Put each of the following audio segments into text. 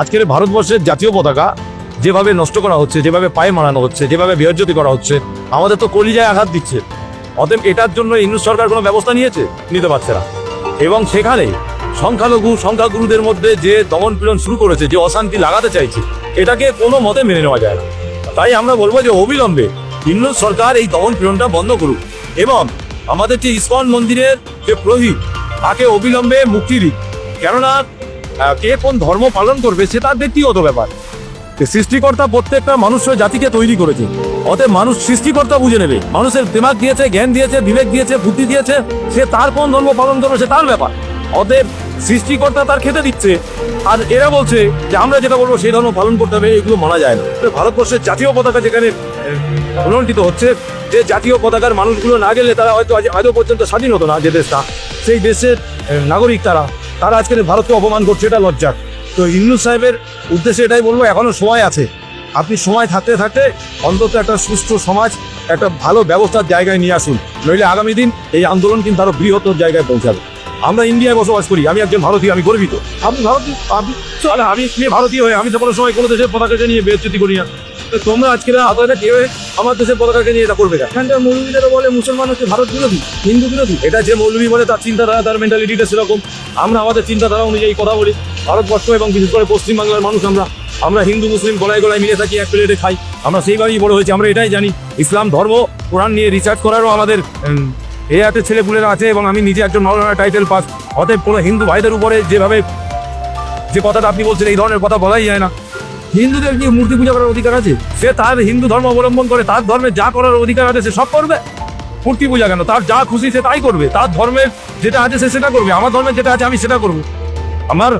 আজকের ভারতবর্ষের জাতীয় পতাকা যেভাবে নষ্ট করা হচ্ছে, যেভাবে পায়ে মারানো হচ্ছে, যেভাবে বেইজ্জতি করা হচ্ছে, আমাদের তো কলিজায় আঘাত দিচ্ছে। অতএব এটার জন্য ইন্দু সরকার কোনো ব্যবস্থা নিয়েছে? নিতে পারছে না। এবং সেখানে সংখ্যাগুরুদের মধ্যে যে দমন পীড়ন শুরু করেছে, যে অশান্তি লাগাতে চাইছে, এটাকে কোনো মতে মেনে নেওয়া যায় না। তাই আমরা বলবো যে অবিলম্বে ইন্দু সরকার এই দমন পীড়নটা বন্ধ করুক এবং আমাদের যে ইসকন মন্দিরের যে পুরোহিত তাকে অবিলম্বে মুক্তি দিক। কেননা কে কোন ধর্ম পালন করবে সে তার ব্যক্তিগত ব্যাপার। সৃষ্টিকর্তা প্রত্যেকটা মানুষ জাতিকে তৈরি করেছে, অতএব মানুষ সৃষ্টিকর্তা বুঝে নেবে। মানুষের দিমাগ দিয়েছে, জ্ঞান দিয়েছে, বিবেক দিয়েছে, বুদ্ধি দিয়েছে, সে তার কোন ধর্ম পালন করবে সে তার ব্যাপার। অতএব সৃষ্টিকর্তা তার খেতে দিচ্ছে, আর এরা বলছে যে আমরা যেটা বলবো সেই ধর্ম পালন করতে হবে, এগুলো মানা যায় না। ভারতবর্ষের জাতীয় পতাকা যেখানে উন্নতিত হচ্ছে, যে জাতীয় পতাকার মানুষগুলো না গেলে তারা হয়তো আজও পর্যন্ত স্বাধীন হতো না যে দেশটা, সেই দেশের নাগরিক তারা আজকের ভারতকে অপমান করছে, এটা লজ্জার। তো ইউনূস সাহেবের উদ্দেশ্যে এটাই বলবো, এখনো সময় আছে। আপনি সময় থাকতে থাকতে অন্তত একটা সুস্থ সমাজ, একটা ভালো ব্যবস্থার জায়গায় নিয়ে আসুন, নইলে আগামী দিন এই আন্দোলন কিন্তু আরো বৃহত্তর জায়গায় পৌঁছাবে। আমরা ইন্ডিয়ায় বসবাস করি, আমি একজন ভারতীয়, আমি গর্বিত। আপনি ভারতীয়, আমি ভারতীয় হয়ে আমি তো কোনো সময় কোনো দেশের পতাকাকে নিয়ে বেইজ্জতি করি না। তোমরা আজকে আমার দেশের পতাকাকে নিয়ে এটা করবে না। এখানকার মৌলবীদেরও বলে মুসলমান হচ্ছে ভারত বিরোধী, হিন্দু বিরোধী। এটা যে মৌলবী বলে তার চিন্তাধারা, তার মেন্টালিটিটা সেরকম। আমরা আমাদের চিন্তাধারা অনুযায়ী কথা বলি। ভারতবর্ষ এবং বিশেষ করে পশ্চিমবাংলার মানুষ আমরা হিন্দু মুসলিম গলায় গলায় মিলে থাকি, এক প্লেটে খাই। আমরা সেইভাবেই বড় হয়েছি, আমরা এটাই জানি। ইসলাম ধর্ম কোরআন নিয়ে রিসার্চ করারও আমাদের এই একটা ছেলেপুলেরা আছে, এবং আমি নিজে একজন মাওলানা টাইটেল পাস। অতএব কোনো হিন্দু ভাইদের উপরে যেভাবে যে কথাটা আপনি বলছেন, এই ধরনের কথা বলাই যায় না। হিন্দুদের কি মূর্তি পূজা করার অধিকার আছে? সে তার হিন্দু ধর্ম অবলম্বন করে, তার ধর্মে যা করার অধিকার আছে সে সব করবে। মূর্তি পূজা কেন? তার যা খুশি সে তাই করবে, তার ধর্মের যেটা আছে সে সেটা করবে। আমার ধর্মের যেটা আছে আমি সেটা করবো। আমার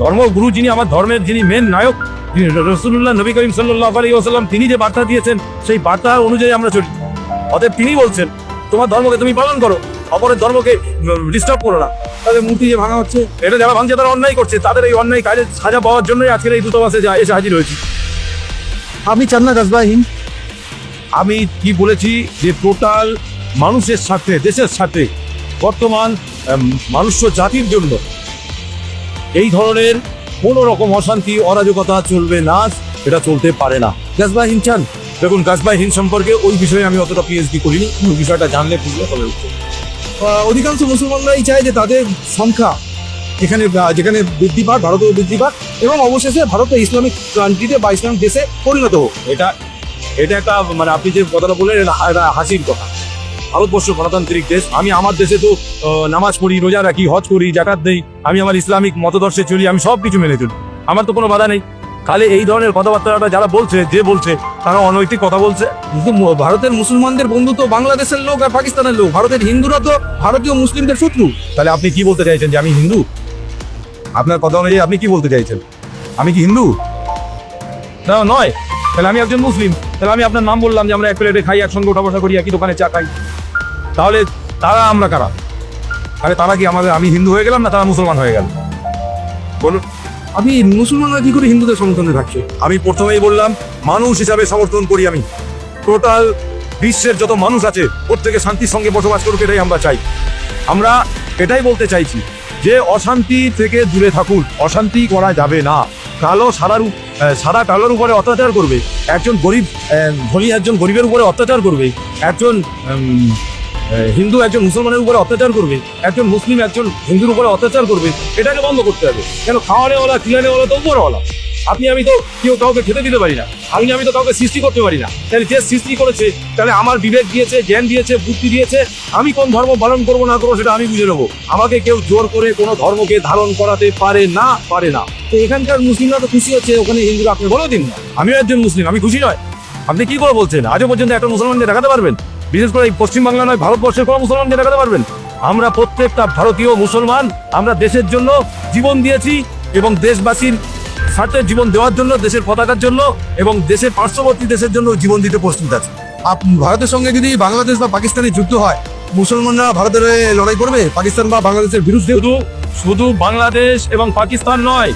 ধর্মগুরু যিনি, আমার ধর্মের যিনি মেন নায়ক, রাসূলুল্লাহ নবী করিম সাল্লাল্লাহু আলাইহি ওয়াসাল্লাম, তিনি যে বার্তা দিয়েছেন সেই বার্তা অনুযায়ী আমরা চলি। অতএব তিনি বলছেন তোমার ধর্মকে তুমি পালন করো, অপরের ধর্মকে ডিস্টার্ব করো না। তাদের মূর্তি যে ভাঙা হচ্ছে, এটা যারা ভাঙছে তারা অন্যায় করছে। তাদের এই অন্যায় কাজের সাজা পাওয়ার জন্যই আজকের এই দূতাবাসে এসে হাজির হয়েছি। আপনি চান না কাজবাহীন? আমি কি বলেছি যে টোটাল মানুষের সাথে, দেশের সাথে, বর্তমান মানুষ জাতির জন্য এই ধরনের কোনো রকম অশান্তি অরাজকতা চলবে না, এটা চলতে পারে না। কাজবাহীন চান? দেখুন, কাজবাহীন সম্পর্কে ওই বিষয়ে আমি অতটা পিএইচডি করিনি, ওই বিষয়টা জানলে বুঝলে তবে উত্তর। অধিকাংশ মুসলমানরাই চায় যে তাদের সংখ্যা যেখানে বৃদ্ধি পাক, ভারতেও বৃদ্ধি পাক, এবং অবশেষে ভারত ইসলামিক কান্ট্রিতে বা ইসলামিক দেশে পরিণত হোক। এটা একটা মানে আপনি যে কথাটা বললেন, এটা হাসির কথা। ভারতবর্ষ গণতান্ত্রিক দেশ। আমি আমার দেশে তো নামাজ পড়ি, রোজা রাখি, হজ করি, জাকাত দেই, আমি আমার ইসলামিক মতদর্শে চলি, আমি সব কিছু মেনে চলি, আমার তো কোনো বাধা নেই। খালি এই ধরনের কথাবার্তাটা যারা বলছে, তারা অনৈতিক কথা বলছে। কিন্তু ভারতের মুসলমানদের বন্ধু তো বাংলাদেশের লোক আর পাকিস্তানের লোক, ভারতের হিন্দুরা তো ভারতীয় মুসলিমদের শত্রু। তাহলে আপনি কি বলতে চাইছেন যে আমি হিন্দু? আপনার কথা অনুযায়ী আপনি কি বলতে চাইছেন? আমি কি হিন্দু? না, নয়। তাহলে আমি একজন মুসলিম। তাহলে আমি আপনার নাম বললাম যে আমরা এক প্লেটে খাই, একসঙ্গে ওঠা বসা করি, একই দোকানে চা খাই। তাহলে তারা আমরা কারা? তাহলে তারা কি আমি হিন্দু হয়ে গেলাম, না তারা মুসলমান হয়ে গেল? বলুন। আপনি মুসলমানরা কি করে হিন্দুদের সমর্থনে থাকছে? আমি প্রথমেই বললাম মানুষ হিসাবে সমর্থন করি। আমি টোটাল বিশ্বের যত মানুষ আছে প্রত্যেকে শান্তির সঙ্গে বসবাস করুক, এটাই আমরা চাই। আমরা এটাই বলতে চাইছি যে অশান্তি থেকে দূরে থাকুন, অশান্তি করা যাবে না। সাদা কালোর উপরে অত্যাচার করবে, একজন গরিব ধনী একজন গরিবের উপরে অত্যাচার করবে, একজন হিন্দু একজন মুসলমানের উপরে অত্যাচার করবে, একজন মুসলিম একজন হিন্দুর উপরে অত্যাচার করবে, এটাকে বন্ধ করতে হবে। কেন? খাওয়ানেওয়ালা খিলানেওয়ালা তো উপরওয়ালা। আমি তো কেউ কাউকে খেতে দিতে পারি না, আমি তো কাউকে সৃষ্টি করতে পারি না। তাহলে যে সৃষ্টি করেছে, তাহলে আমার বিবেক দিয়েছে, জ্ঞান দিয়েছে, বুদ্ধি দিয়েছে, আমি কোন ধর্ম পালন করবো না করবো সেটা আমি বুঝে নেবো। আমাকে কেউ জোর করে কোনো ধর্মকে ধারণ করাতে পারে না। তো এখানকার মুসলিমরা তো খুশি হচ্ছে, ওখানে হিন্দুরা আপনি বলে দিন না। আমিও একজন মুসলিম, আমি খুশি নয়? আপনি কি করে বলছেন? আজও পর্যন্ত একটা মুসলমানকে দেখাতে পারবেন? বিশেষ করে এই পশ্চিমবাংলা নয়, ভারতবর্ষের কোনো মুসলমানকে দেখাতে পারবেন? আমরা প্রত্যেকটা ভারতীয় মুসলমান, আমরা দেশের জন্য জীবন দিয়েছি, এবং দেশবাসীর স্বার্থে জীবন দেওয়ার জন্য, দেশের পতাকার জন্য এবং দেশের পার্শ্ববর্তী দেশের জন্য জীবন দিতে প্রস্তুত আছে। ভারতের সঙ্গে যদি বাংলাদেশ বা পাকিস্তানের যুদ্ধ হয়, মুসলমানরা ভারতের লড়াই করবে পাকিস্তান বা বাংলাদেশের বিরুদ্ধে? শুধু বাংলাদেশ এবং পাকিস্তান নয়,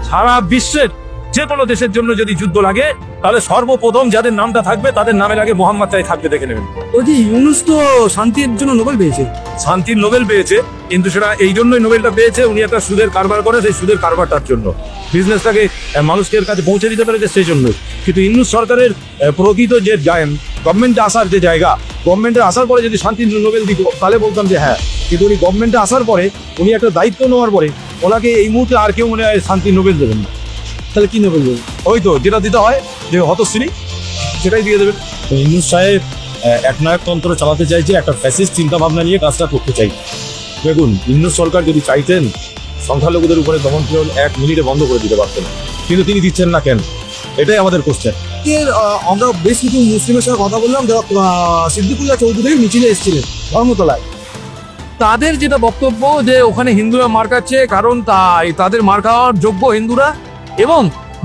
সারা বিশ্বের যে কোনো দেশের জন্য যদি যুদ্ধ লাগে তাহলে সর্বপ্রথম যাদের নামটা থাকবে তাদের নামের আগে মোহাম্মদ তাই থাকবে, দেখে নেবেন। ওই যে ইউনুস তো শান্তির জন্য নোবেল পেয়েছে। শান্তির নোবেল পেয়েছে, কিন্তু সেটা এই জন্যই নোবেলটা পেয়েছে, উনি একটা সুদের কারবার করে, সেই সুদের কারবারটার জন্য বিজনেসটাকে মানুষের কাছে পৌঁছে দিতে পেরেছে সেই জন্যই। কিন্তু ইউনুস সরকারের প্রকৃত যে গভর্নমেন্টে আসার যে জায়গা, গভর্নমেন্টে আসার পরে যদি শান্তির নোবেল দিত তাহলে বলতাম যে হ্যাঁ, কিন্তু উনি গভর্নমেন্টে আসার পরে উনি একটা দায়িত্ব নেওয়ার পরে ওনাকে এই মুহূর্তে আর কেউ মনে হয় শান্তির নোবেল দেবেন না। তাহলে কি নোবেল দেবে? ওই তো যেটা দিতে হয় যে হতশ্রী, সেটাই দিয়ে দেবেন। ইউনুস সাহেব একনায়কতন্ত্র চালাতে চাইছে, একটা ফ্যাসিস্ট চিন্তা ভাবনা নিয়ে কাজটা করতে চাই। দেখুন, ইউনুস সরকার যদি চাইতেন সংখ্যালঘুদের উপরে দমন পীড়ন 1 মিনিটে বন্ধ করে দিতে পারতেন, কিন্তু তিনি দিচ্ছেন না কেন? এটাই আমাদের কোশ্চেন। আমরা বেশ কিছু মুসলিমের সঙ্গে কথা বললাম যারা সিদ্দিকুল্লাহ চৌধুরীর মিছিলে এসেছিলেন ধর্মতলায়। তাদের যেটা বক্তব্য যে ওখানে হিন্দুরা মার খাচ্ছে, কারণ তাদের মার খাওয়ার যোগ্য হিন্দুরা, এবং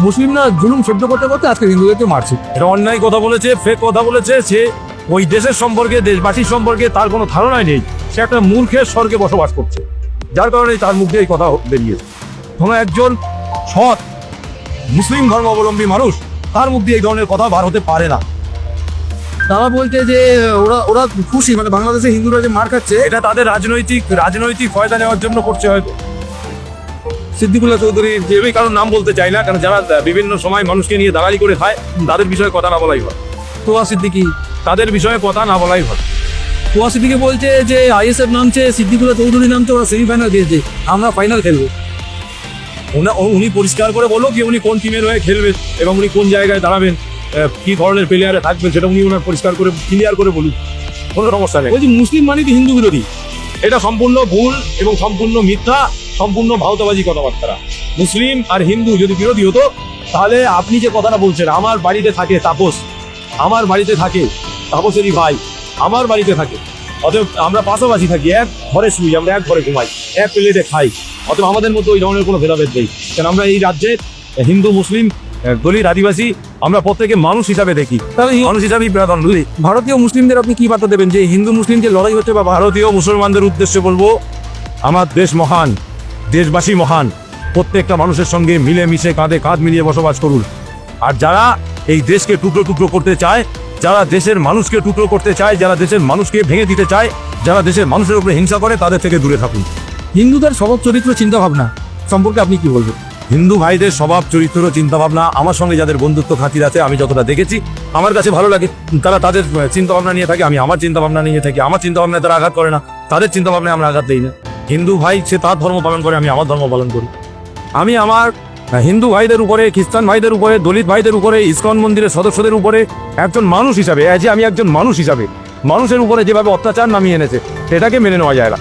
মুসলিমরা জুলুম সহ্য করতে করতে আজকে হিন্দুদেরকে মারছে। এটা অন্যায় কথা বলেছে, ফেক কথা বলেছে। সে ওই দেশের সম্পর্কে, দেশবাসীর সম্পর্কে তার কোনো ধারণাই নেই। সে একটা মূর্খের স্বর্গে বসবাস করছে, যার কারণে তার মুখে এই কথা বেরিয়েছে। কোনো একজন সৎ মুসলিম ধর্মাবলম্বী মানুষ তার মুখ দিয়ে এই ধরনের কথা বার হতে পারে না। তারা বলছে যে ওরা খুশি, মানে বাংলাদেশে হিন্দুরা যে মার খাচ্ছে এটা তাদের রাজনৈতিক ফয়দা নেওয়ার জন্য করছে হয়তো। সিদ্দিকুল্লাহ চৌধুরী যে আমি কারোর নাম বলতে চাই না, কারণ যারা বিভিন্ন সময় মানুষকে নিয়ে দালালি করে খায় তাদের বিষয়ে কথা না বলাই হয়। তোয়া সিদ্দিকি, তাদের বিষয়ে কথা না বলাই হয়। তোয়া সিদ্দিকি বলছে যে আইএসএফ নামছে, সিদ্দিকুল্লাহ চৌধুরী নামছে, ওরা সেমিফাইনাল দিয়েছে, আমরা ফাইনাল খেলবো। উনি পরিষ্কার করে বলো কি উনি কোন টিমের হয়ে খেলবেন এবং উনি কোন জায়গায় দাঁড়াবেন, কি ধরনের প্লেয়ারে থাকবেন, সেটা উনি ওনার পরিষ্কার করে ক্লিয়ার করে বলুন, কোনো সমস্যা নেই। ওই যে মুসলিম মানে কি হিন্দু বিরোধী, এটা সম্পূর্ণ ভুল এবং সম্পূর্ণ মিথ্যা, সম্পূর্ণ ভাওতাবাজি কথাবার্তা। মুসলিম আর হিন্দু যদি বিরোধী হতো তাহলে আপনি যে কথাটা বলছেন, আমার বাড়িতে থাকে তাপস, আমার বাড়িতে থাকে তাপসেরই ভাই আমার বাড়িতে থাকে, অতএব আমরা পাশাপাশি থাকি, এক ঘরে শুই, আমরা এক ঘরে ঘুমাই, এক প্লেটে খাই, অতএব আমাদের মধ্যে ওই ধরনের কোনো ভেদাভেদ নেই। কারণ আমরা এই রাজ্যে হিন্দু মুসলিম দলিত আদিবাসী আমরা প্রত্যেকে মানুষ হিসাবে দেখি, তাহলে মানুষ হিসাবেই প্রাধান্য দিই। ভারতীয় মুসলিমদের আপনি কি বার্তা দেবেন যে হিন্দু মুসলিম যে লড়াই হচ্ছে, বা ভারতীয় মুসলমানদের উদ্দেশ্যে বলবো, আমার দেশ মহান, দেশবাসী মহান, প্রত্যেকটা মানুষের সঙ্গে মিলেমিশে কাঁধে কাঁধ মিলিয়ে বসবাস করুন। আর যারা এই দেশকে টুকরো টুকরো করতে চায়, যারা দেশের মানুষকে টুকরো করতে চায়, যারা দেশের মানুষকে ভেঙে দিতে চায়, যারা দেশের মানুষের উপরে হিংসা করে, তাদের থেকে দূরে থাকুন। হিন্দুদের স্বভাব চরিত্র চিন্তা ভাবনা সম্পর্কে আপনি কি বলবেন? হিন্দু ভাইদের স্বভাব চরিত্র চিন্তাভাবনা, আমার সঙ্গে যাদের বন্ধুত্ব খাতির আছে, আমি যতটা দেখেছি আমার কাছে ভালো লাগে। তারা তাদের চিন্তাভাবনা নিয়ে থাকে, আমি আমার চিন্তাভাবনা নিয়ে থাকি। আমার চিন্তাভাবনায় তারা আঘাত করে না, তাদের চিন্তাভাবনায় আমরা আঘাত দিই না। হিন্দু ভাই সে তার ধর্ম পালন করে, আমি আমার ধর্ম পালন করি। আমি আমার হিন্দু ভাইদের উপরে, খ্রিস্টান ভাইদের উপরে, দলিত ভাইদের উপরে, ইসকন মন্দিরের সদস্যদের উপরে একজন মানুষ হিসাবে, আমি একজন মানুষ হিসাবে মানুষের উপরে যেভাবে অত্যাচার নামিয়ে এনেছে সেটাকে মেনে নেওয়া যায় না।